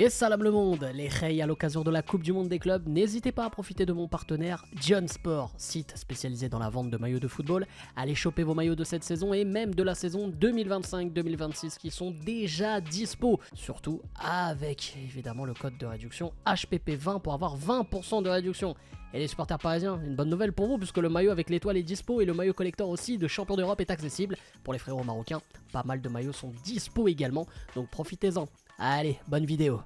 Et salam le monde, les Rey à l'occasion de la Coupe du Monde des clubs, n'hésitez pas à profiter de mon partenaire John Sport, site spécialisé dans la vente de maillots de football. Allez choper vos maillots de cette saison et même de la saison 2025-2026 qui sont déjà dispo. Surtout avec évidemment le code de réduction HPP20 pour avoir 20% de réduction. Et les supporters parisiens, une bonne nouvelle pour vous puisque le maillot avec l'étoile est dispo et le maillot collector aussi de champion d'Europe est accessible. Pour les frérots marocains, pas mal de maillots sont dispo également, donc profitez-en. Allez, bonne vidéo.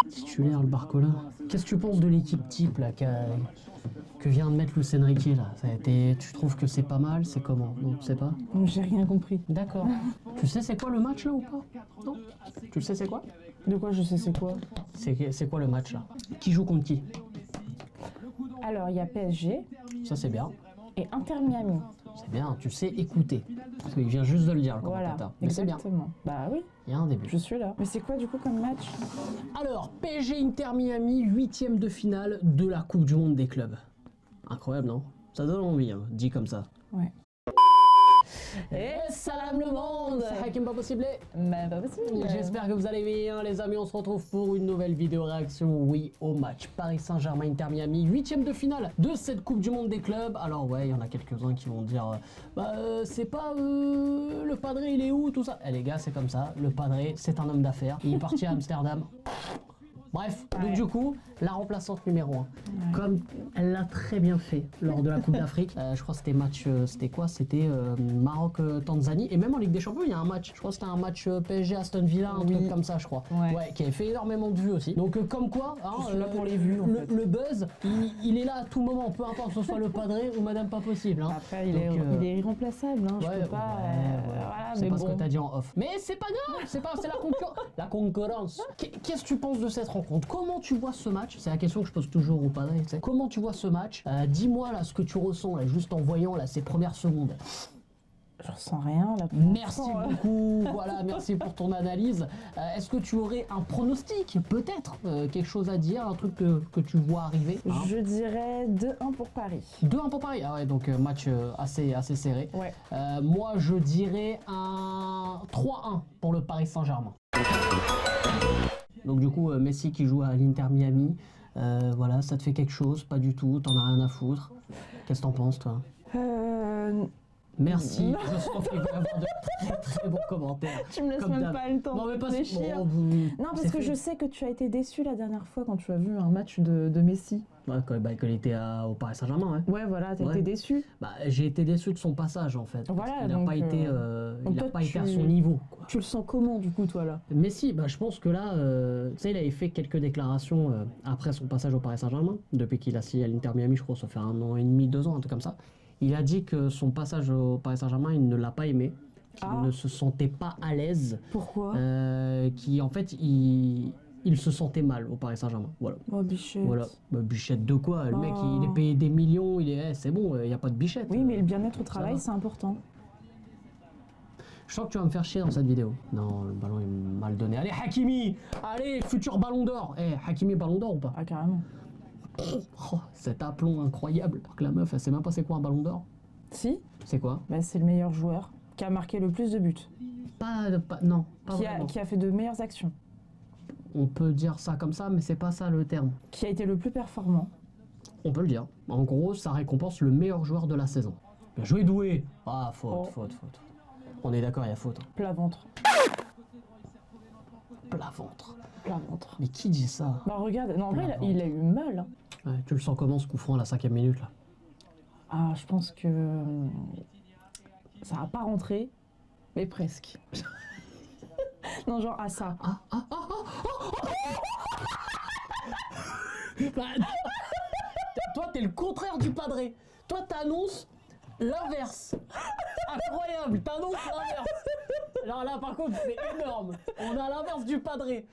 Titulaire le Barcola. Qu'est-ce que tu penses de l'équipe type là que vient de mettre Luis Enrique là? Tu trouves que c'est pas mal? C'est comment? Non, tu sais pas? J'ai rien compris. D'accord. Tu sais c'est quoi le match là ou pas? Non? Tu sais c'est quoi? De quoi je sais c'est quoi? C'est quoi le match là? Qui joue contre qui? Alors il y a PSG. Ça c'est bien. Et Inter Miami. C'est bien, tu sais écouter. Parce qu'il vient juste de le dire le commentateur. Voilà, mais c'est bien. Exactement. Bah oui. Il y a un début. Je suis là. Mais c'est quoi du coup comme match? Alors, PSG Inter Miami, 8e de finale de la Coupe du Monde des clubs. Incroyable, non? Ça donne envie, hein, dit comme ça. Ouais. Et salam le monde! C'est Hakim pas possible. Mais pas possible. J'espère que vous allez bien les amis, on se retrouve pour une nouvelle vidéo réaction, oui, au match Paris Saint-Germain Inter Miami, 8e de finale de cette Coupe du Monde des clubs. Alors ouais, il y en a quelques-uns qui vont dire c'est pas le padré il est où tout ça. Eh les gars, c'est comme ça, le padré c'est un homme d'affaires, il est parti à Amsterdam. Bref, donc du coup, la remplaçante numéro 1, comme elle l'a très bien fait lors de la Coupe d'Afrique, je crois que c'était match, c'était quoi? C'était Maroc-Tanzanie, et même en Ligue des Champions, il y a un match, je crois que c'était un match PSG-Aston Villa, un truc comme ça, je crois, ouais, qui avait fait énormément de vues aussi. Donc comme quoi, hein, je suis là pour les vues, en fait. Le buzz, il est là à tout moment, peu importe que ce soit le padré ou Madame pas possible. Hein. Après, il est irremplaçable, hein, je peux pas... voilà, c'est pas bon. ce que t'as dit en off. Mais c'est pas grave, c'est la concurrence. Qu'est-ce que tu penses de cette rencontre? Comment tu vois ce match? C'est la question que je pose toujours au padré. Comment tu vois ce match? Dis-moi là ce que tu ressens là, juste en voyant là ces premières secondes. Je ressens rien là. Merci beaucoup. Voilà, merci pour ton analyse. Est-ce que tu aurais un pronostic, peut-être quelque chose à dire, un truc que tu vois arriver? Hein? Je dirais 2-1 pour Paris. 2-1 pour Paris. Ah ouais, donc match assez serré. Ouais. Moi, je dirais un 3-1 pour le Paris Saint-Germain. Donc du coup, Messi qui joue à l'Inter Miami, voilà, ça te fait quelque chose? Pas du tout, t'en as rien à foutre. Qu'est-ce que t'en penses, toi? Merci, je sens qu'il va y avoir de très bons commentaires. Tu me laisses même pas le temps de réfléchir. Non, parce que je sais que tu as été déçu la dernière fois quand tu as vu un match de Messi. Ouais, quand il était au Paris Saint-Germain, ouais. Ouais, voilà, t'as été déçu. Bah, j'ai été déçu de son passage, en fait. Voilà, il n'a pas été, été à son niveau, quoi. Tu le sens comment, du coup, toi, là? Messi, bah, je pense que là, tu sais, il avait fait quelques déclarations après son passage au Paris Saint-Germain, depuis qu'il a signé à l'Inter Miami, je crois, ça fait 1 an et demi, 2 ans, un truc comme ça. Il a dit que son passage au Paris Saint-Germain, il ne l'a pas aimé, qu'il ne se sentait pas à l'aise. Pourquoi? En fait, il se sentait mal au Paris Saint-Germain. Voilà. Oh, Bichette. Voilà. Bah, Bichette de quoi? Le mec, il est payé des millions, c'est bon, il n'y a pas de Bichette. Oui, mais le bien-être au travail, c'est important. Je sens que tu vas me faire chier dans cette vidéo. Non, le ballon est mal donné. Allez, Hakimi! Allez, futur ballon d'or! Hakimi, ballon d'or ou pas? Ah, carrément. Oh, cet aplomb incroyable. Alors que la meuf, elle sait même pas c'est quoi un ballon d'or. Si. C'est quoi? Bah, c'est le meilleur joueur qui a marqué le plus de buts. Non, pas vraiment. Qui a fait de meilleures actions. On peut dire ça comme ça, mais c'est pas ça le terme. Qui a été le plus performant. On peut le dire. En gros, ça récompense le meilleur joueur de la saison. Bien joué, Doué! Ah, faute. On est d'accord, il y a faute. Hein. Plat ventre. Plat ventre. Plat ventre. Mais qui dit ça? Bah regarde, non, en vrai, il a eu mal. Hein. Ouais, tu le sens comment ce coup franc à la 5e minute là? Ah, je pense que ça va pas rentrer, mais presque. Non, genre à ça. Toi, t'es le contraire du padré. Toi, t'annonces l'inverse. Incroyable, t'annonces l'inverse. Alors là, par contre, c'est énorme. On a l'inverse du padré.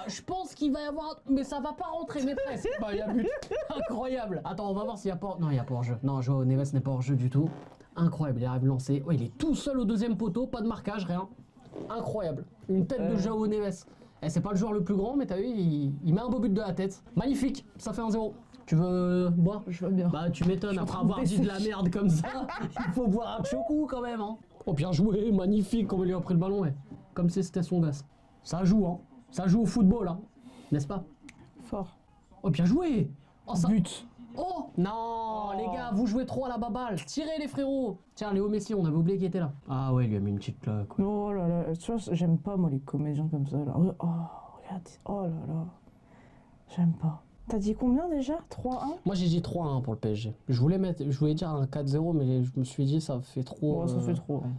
Je pense qu'il va y avoir... Mais ça va pas rentrer, mais presque. Bah, il y a but. Incroyable. Attends, on va voir s'il y a pas... Non, il n'y a pas hors-jeu. Non, Joao Neves n'est pas hors-jeu du tout. Incroyable, il arrive lancé. Ouais, il est tout seul au 2e poteau, pas de marquage, rien. Incroyable. Une tête de Joao Neves. C'est pas le joueur le plus grand, mais t'as vu, il met un beau but de la tête. Magnifique, ça fait 1-0. Tu veux boire? Je veux bien. Bah tu m'étonnes, après avoir dit de la merde comme ça, il faut boire un choco quand même. Hein. Oh bien joué, magnifique, comme il lui a pris le ballon, ouais. Comme si c'était son gosse. Ça joue, hein. Ça joue au football, hein, n'est-ce pas? Fort. Oh, bien joué. Oh, ça... But. Oh non, les gars, vous jouez trop à la baballe. Tirez les frérots. Tiens, Léo Messi, on avait oublié qu'il était là. Ah ouais, il lui a mis une petite claque. Ouais. Oh là là, tu vois, j'aime pas moi les comédiens comme ça. Là. Oh, regarde, oh là là. J'aime pas. T'as dit combien déjà? 3-1? Moi j'ai dit 3-1 pour le PSG. Je voulais dire un 4-0, mais je me suis dit ça fait trop. Ouais, ça fait trop. Hein.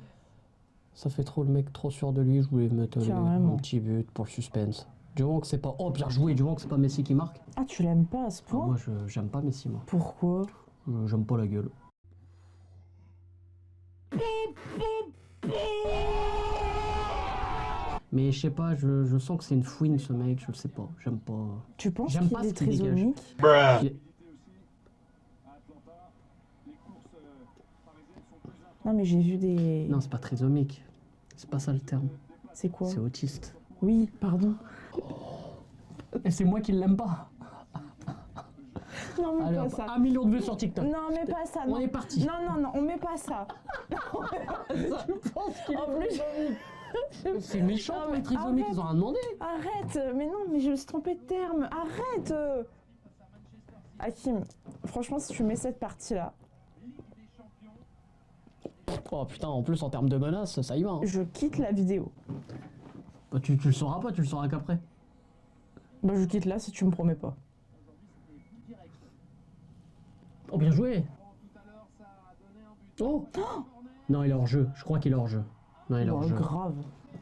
Ça fait trop le mec trop sûr de lui. Je voulais mettre un petit but pour le suspense. Du moment que c'est pas. Oh, bien joué, du moment que c'est pas Messi qui marque. Ah, tu l'aimes pas à ce point? Moi j'aime pas Messi, moi. Pourquoi? J'aime pas la gueule. Mais je sais pas, je sens que c'est une fouine ce mec, je le sais pas, j'aime pas. Tu penses J'aime qu'il pas est ce qu'il dégage. trisomique? Non mais j'ai vu des... Non, c'est pas trisomique. C'est pas ça le terme. C'est quoi? C'est autiste. Oui, pardon. Et c'est moi qui l'aime pas. Non, mais Allez, pas hop, ça. 1 million de vues sur TikTok. Non, mais pas ça. On Non. est parti. Non, on met pas ça. Je pense qu'il En plus, c'est méchant pour les trisomiques, Arrête. ils ont rien demandé. arrête. Mais non, mais je me suis trompée de terme. Arrête. Hakim, franchement, si tu mets cette partie-là, Oh putain, en plus en termes de menaces, ça y va. Hein. je quitte la vidéo. Bah, tu le sauras pas, tu le sauras qu'après. Bah, je quitte là si tu me promets pas. Oh, bien joué. Oh. Non, il est hors jeu, je crois qu'il est hors jeu. Non, il est hors Oh, jeu. grave.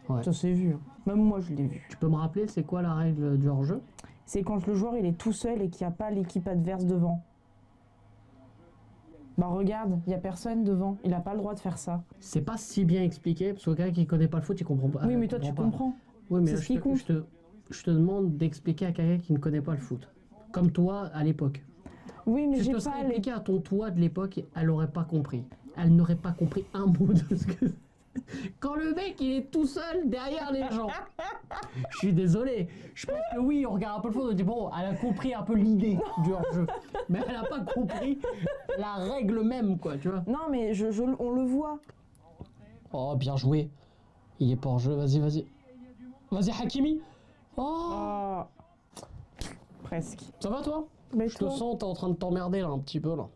Ouais. Ça s'est vu. Même moi, je l'ai vu. Tu peux me rappeler, c'est quoi la règle du hors jeu? C'est quand le joueur il est tout seul et qu'il n'y a pas l'équipe adverse devant. Bah regarde, il n'y a personne devant, il n'a pas le droit de faire ça. C'est pas si bien expliqué, parce que quelqu'un qui connaît pas le foot, il comprend pas. Oui, mais toi tu pas. comprends. Oui, mais C'est là, ce qui compte. je te demande d'expliquer à quelqu'un qui ne connaît pas le foot. Comme toi à l'époque. Oui, mais Si je j'ai te serais pas les... expliqué à ton toi de l'époque, elle aurait pas compris. Elle n'aurait pas compris un mot de ce que... Quand le mec il est tout seul derrière les gens. Je suis désolé. Je pense que oui, on regarde un peu le foot, on dit bon, elle a compris un peu l'idée du hors-jeu. Mais elle a pas compris la règle même, quoi, tu vois. Non, mais on le voit. Oh, bien joué. Il est pas hors-jeu, vas-y, vas-y. Vas-y, Hakimi. Oh, Oh. Presque. ça va toi? Mais Je te sens, t'es en train de t'emmerder là, un petit peu là.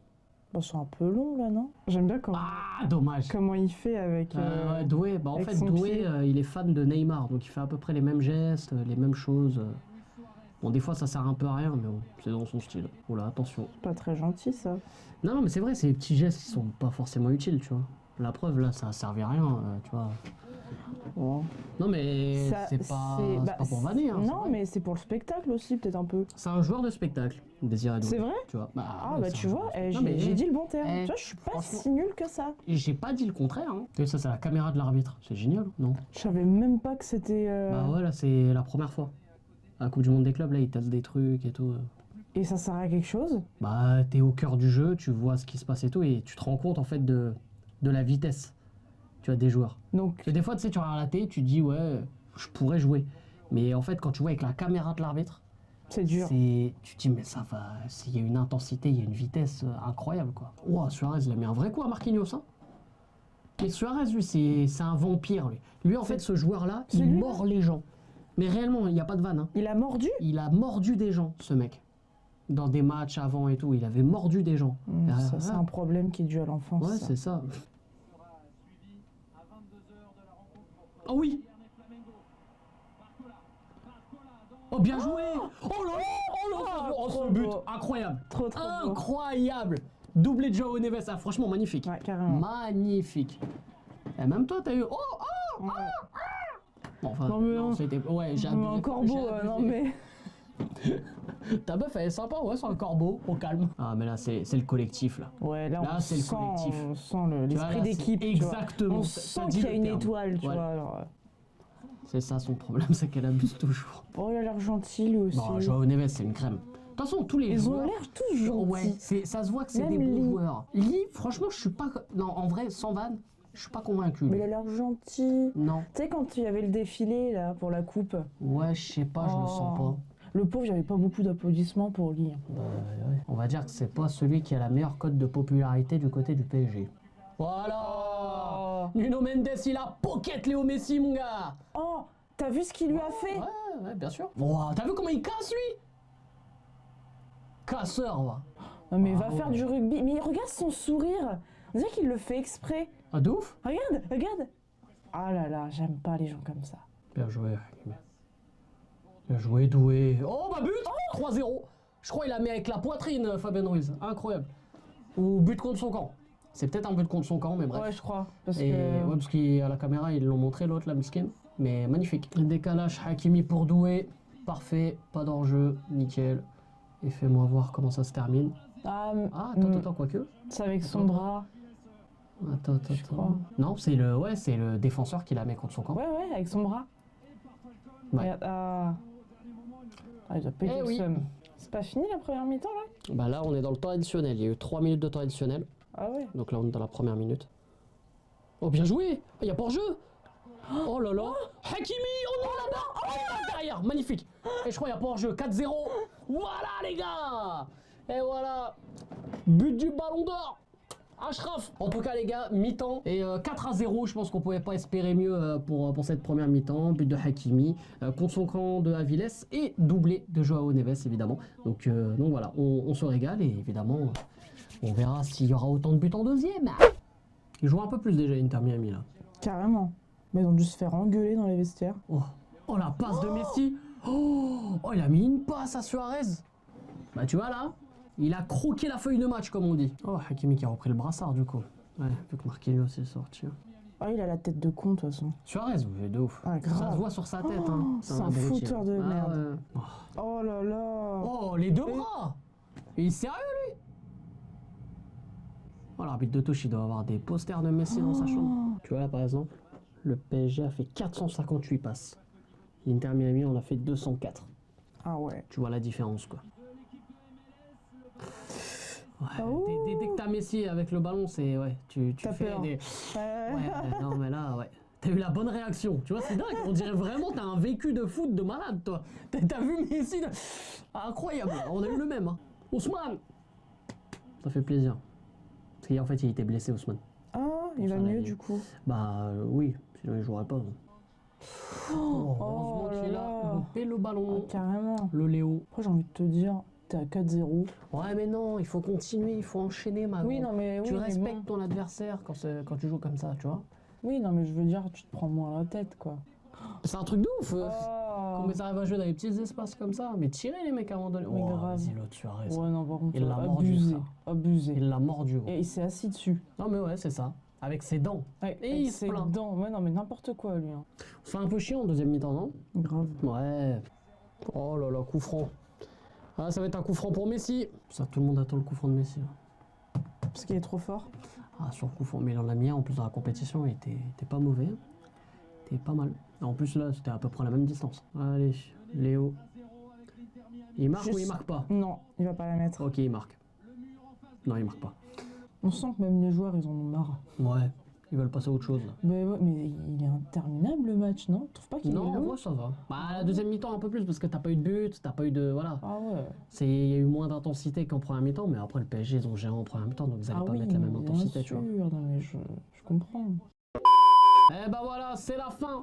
Bon, c'est un peu long là, non? J'aime bien Ah, dommage. comment il fait avec... Ouais, Doué, bah en avec fait son Doué, pied. il est fan de Neymar, donc il fait à peu près les mêmes gestes, les mêmes choses. Bon, des fois ça sert un peu à rien, mais bon, c'est dans son style. Oh là, attention. Pas très gentil ça. Non, non, mais c'est vrai, ces petits gestes qui sont pas forcément utiles, tu vois. La preuve, là, ça a servi à rien, tu vois. Bon. Non, mais Ça, c'est pas pour c'est- vanner, hein. c'est Non, vrai. mais c'est pour le spectacle aussi, peut-être un peu. C'est un joueur de spectacle, Désiré Doué. C'est vrai? Tu vois. Ah, ouais, bah c'est tu un vois, joueur de j'ai spectacle. Non, mais j'ai dit le bon terme. eh, Tu vois, je suis pas franchement- si nulle que ça. J'ai pas dit le contraire, hein. Tu sais, ça, c'est la caméra de l'arbitre. C'est génial, non? Je savais même pas que c'était... Bah ouais, là, c'est la première fois. À la Coupe du Monde des clubs, là, ils testent des trucs et tout. Et ça sert à quelque chose? Bah, t'es au cœur du jeu, tu vois ce qui se passe et tout, et tu te rends compte, en fait, de la vitesse, tu vois, des joueurs. Donc, Parce que des fois, tu sais, tu regardes la télé, tu te dis, ouais, je pourrais jouer. Mais en fait, quand tu vois avec la caméra de l'arbitre, c'est dur. tu te dis, mais ça va, il y a une intensité, il y a une vitesse incroyable, quoi. Ouah, Suarez, il a mis un vrai coup à Marquinhos, hein. Mais Suarez, lui, c'est un vampire, lui. Lui, en fait, ce joueur-là, c'est il lui, mord les gens. Mais réellement, il n'y a pas de vanne, hein. Il a mordu? Il a mordu des gens, ce mec. Dans des matchs avant et tout, il avait mordu des gens. Ça, c'est un problème qui est dû à l'enfance. Ouais, ça. c'est ça. Oh oui. Oh, bien joué. Oh là là, oh là là, oh, ce trop but, beau. incroyable. Trop beau. Incroyable. Doublé de Joao Neves, ah, franchement magnifique. Ouais, carrément. Magnifique. Et même toi, t'as eu... Oh, Ouais. bon, enfin, Non, mais non. c'était... Ouais, j'ai abusé. Un corbeau, j'ai non abusé. mais... Ta meuf, elle est sympa, ouais, c'est un corbeau, au calme. Ah, mais là, c'est le collectif, là. Ouais, là, Là, on c'est le sent, collectif. on sent Tu vois, l'esprit là, d'équipe. c'est tu vois. exactement, On ça sent dit qu'il y a le une terme. étoile, tu Voilà. vois. Alors... C'est ça son problème, c'est qu'elle abuse toujours. Oh, il a l'air gentil lui aussi. Non, Joao Neves, c'est une crème. De toute façon, tous les Ils joueurs... ont l'air tous gentils. Ouais, ça se voit que c'est Même des bons Lee. joueurs. Lee, franchement, je suis pas... Non, en vrai, sans vanne, je suis pas convaincu. Mais lui. il a l'air gentil. Non. Tu sais, quand il y avait le défilé là pour la coupe, Ouais, je sais pas, je le sens pas. le pauvre, il n'y avait pas beaucoup d'applaudissements pour lui. Bah, ouais. On va dire que c'est pas celui qui a la meilleure cote de popularité du côté du PSG. Voilà. Nuno Mendes, il a pocket Léo Messi, mon gars. Oh, t'as vu ce qu'il lui a fait? Ouais, ouais, bien sûr. Wow, t'as vu comment il casse, lui? Casseur, va. Non, mais va Bravo. faire du rugby. Mais regarde son sourire. On dirait qu'il le fait exprès. Ah, de ouf. Regarde, regarde. Ah là là, j'aime pas les gens comme ça. Bien joué, Hakimi. Bien joué, doué. Oh, ma but 3-0. Je crois qu'il a mis avec la poitrine, Fabien Ruiz. Incroyable. Ou but contre son camp. C'est peut-être un but contre son camp, mais bref. Ouais, je crois. Parce Et que... ouais, parce qu'à la caméra, ils l'ont montré, l'autre, la miskin. Mais magnifique. Décalage, Hakimi pour Doué. Parfait, pas d'enjeu, nickel. Et fais-moi voir comment ça se termine. Ah, Attends, quoique. c'est avec son bras. Attends. crois. Non, c'est le défenseur qui la met contre son camp. Ouais, ouais, avec son bras. Ouais. Regarde, ah, il doit péter Eh le oui. seum. C'est pas fini la première mi-temps là? Bah là, on est dans le temps additionnel. Il y a eu 3 minutes de temps additionnel. Ah ouais. Donc là, on est dans la première minute. Oh, bien joué! Il y a pas hors-jeu! Oh là là! Hakimi! Oh non, là-bas! Oh, derrière! Magnifique! Et je crois qu'il y a pas hors-jeu. 4-0! Voilà, les gars! Et voilà! But du ballon d'or! Ashraf! En tout cas, les gars, mi-temps. Et 4-0, je pense qu'on pouvait pas espérer mieux pour cette première mi-temps. But de Hakimi, contre son camp de Aviles et doublé de Joao Neves, évidemment. Donc voilà, on se régale et évidemment, on verra s'il y aura autant de buts en deuxième. Il joue un peu plus déjà, Inter Miami, là. Carrément. Mais ils ont dû se faire engueuler dans les vestiaires. Oh, la passe de Messi! Oh, il a mis une passe à Suarez! Bah, tu vois, là, il a croqué la feuille de match, comme on dit. Oh, Hakimi qui a repris le brassard, du coup. Ouais, vu que Marquinhos est sorti. Ah, il a la tête de con, de toute façon. Suarez, vous de ouf. Ah, grave. Ça se voit sur sa tête, hein. C'est un fouteur de merde. Ouais. Oh là là. Oh, les deux bras! Il est sérieux, lui? Oh, l'arbitre de touche, il doit avoir des posters de Messi dans sa chambre. Tu vois, là, par exemple, le PSG a fait 458 passes. L'Inter Miami, on a fait 204. Ah ouais. Tu vois la différence, quoi. Ouais, Oh. dès que t'as Messi avec le ballon, c'est... Ouais, tu T'as fais peur. des... Ouais. Ouais, non, mais là, ouais. T'as eu la bonne réaction. Tu vois, c'est dingue. On dirait vraiment t'as un vécu de foot de malade, toi. T'as vu Messi incroyable. On a eu le même. Hein. Ousmane. Ça fait plaisir. Parce qu'en fait, il était blessé, Ousmane. Ah, il va Ça, mieux là, du coup. Bah oui, sinon il jouerait pas. Oh Heureusement là qu'il là. a loupé le ballon. Carrément. Le Léo. Après, j'ai envie de te dire, t'es à 4-0. Ouais, mais non, il faut continuer, il faut enchaîner, ma Oui, grande. non, mais Tu oui, mais respectes bon. ton adversaire quand tu joues comme ça, tu vois. Oui, non, mais je veux dire, tu te prends moins la tête, quoi. C'est un truc de ouf. Oh. Comment ils arrivent à jouer dans les petits espaces comme ça. Mais tirer les mecs à un moment donné. Mais Oh, grave. vas-y, l'autre Suarez. Ouais, non, par contre, Il l'a mordu, abusé. ça. Abusé. Il l'a mordu. Gros. Et il s'est assis dessus. Non, mais ouais, c'est ça. Avec ses dents. Ouais, Et avec il se ses plaint. dents. Ouais, non, mais n'importe quoi, lui. Hein. C'est un peu chiant en deuxième mi-temps, non? Grave. Ouais. Oh là là, coup franc. Ah, ça va être un coup franc pour Messi. Ça, tout le monde attend le coup franc de Messi. Parce qu'il est trop fort. Ah, sur le coup franc. Mais il en a mis un en plus dans la compétition. Il était pas mauvais. Il était pas mal. En plus, là, c'était à peu près la même distance. Allez, Léo. Il marque ou il marque pas? Non, il va pas la mettre. Ok, il marque. Non, il marque pas. On sent que même les joueurs, ils en ont marre. Ouais, ils veulent passer à autre chose. Là. Mais, ouais, mais il est interminable le match, non? Tu trouves pas qu'il est Non, long? ouais, ça va. Bah, la deuxième mi-temps, un peu plus, parce que t'as pas eu de but, t'as pas eu de. Voilà. Ah ouais. Il y a eu moins d'intensité qu'en première mi-temps, mais après, le PSG, ils ont géré en première mi-temps, donc ils allaient pas mettre la même bien intensité, tu sûr. vois. Non, mais je comprends. Eh ben voilà, c'est la fin.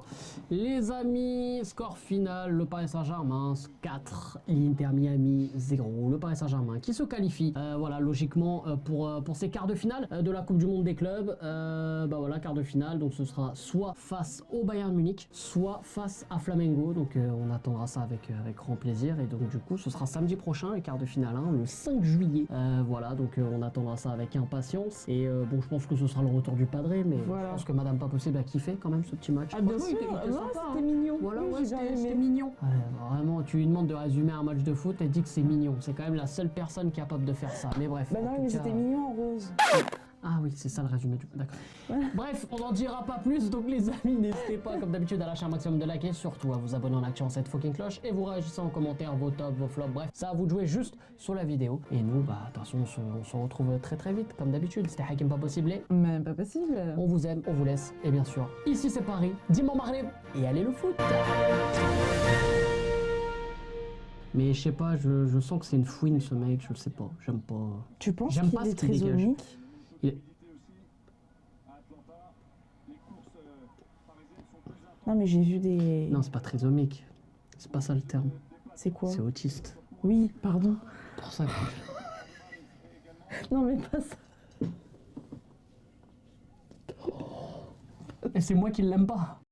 Les amis, score final, le Paris Saint-Germain 4, l'Inter Miami 0. Le Paris Saint-Germain qui se qualifie, voilà, logiquement pour ces quarts de finale de la Coupe du Monde des clubs. Bah voilà, quart de finale, donc ce sera soit face au Bayern Munich, soit face à Flamengo. Donc on attendra ça avec grand plaisir. Et donc du coup, ce sera samedi prochain, les quarts de finale, hein, le 5 juillet. Voilà, donc on attendra ça avec impatience. Et bon, je pense que ce sera le retour du Padré, mais Voilà. je pense que Madame Pas Possible a kiffé quand même ce petit match. Ah, bien Franchement, sûr. il était Ouais, sympa, hein. c'était mignon. Voilà, Oui, ouais, j'ai bien c'était aimé. mignon. Ouais, vraiment, tu lui demandes de résumer un match de foot, elle dit que c'est mignon. C'est quand même la seule personne capable de faire ça. Mais bref. Bah en non, tout mais cas- c'était mignon en rose. Ah oui, c'est ça le résumé du. D'accord. Voilà. Bref, on n'en dira pas plus. Donc les amis, n'hésitez pas, comme d'habitude, à lâcher un maximum de likes et surtout à vous abonner en activant cette fucking cloche et vous réagissez en commentaire vos tops, vos flops. Bref, ça à vous de jouer juste sur la vidéo. Et nous, bah, de toute façon, on se retrouve très très vite, comme d'habitude. C'était Hakim Pas Possible. Et Mais pas possible. on vous aime, on vous laisse. Et bien sûr, ici c'est Paris. Dis-moi Marley et allez le foot. Mais je sais pas, je sens que c'est une fouine ce mec, je le sais pas, j'aime pas. Tu penses J'aime qu'il pas est ce qu'il dégage. trisomique? Il est- Non, mais j'ai vu des... Non, c'est pas trisomique. C'est pas ça le terme. C'est quoi? C'est autiste. Oui, pardon. Pour ça. Non, mais pas ça. Et c'est moi qui l'aime pas.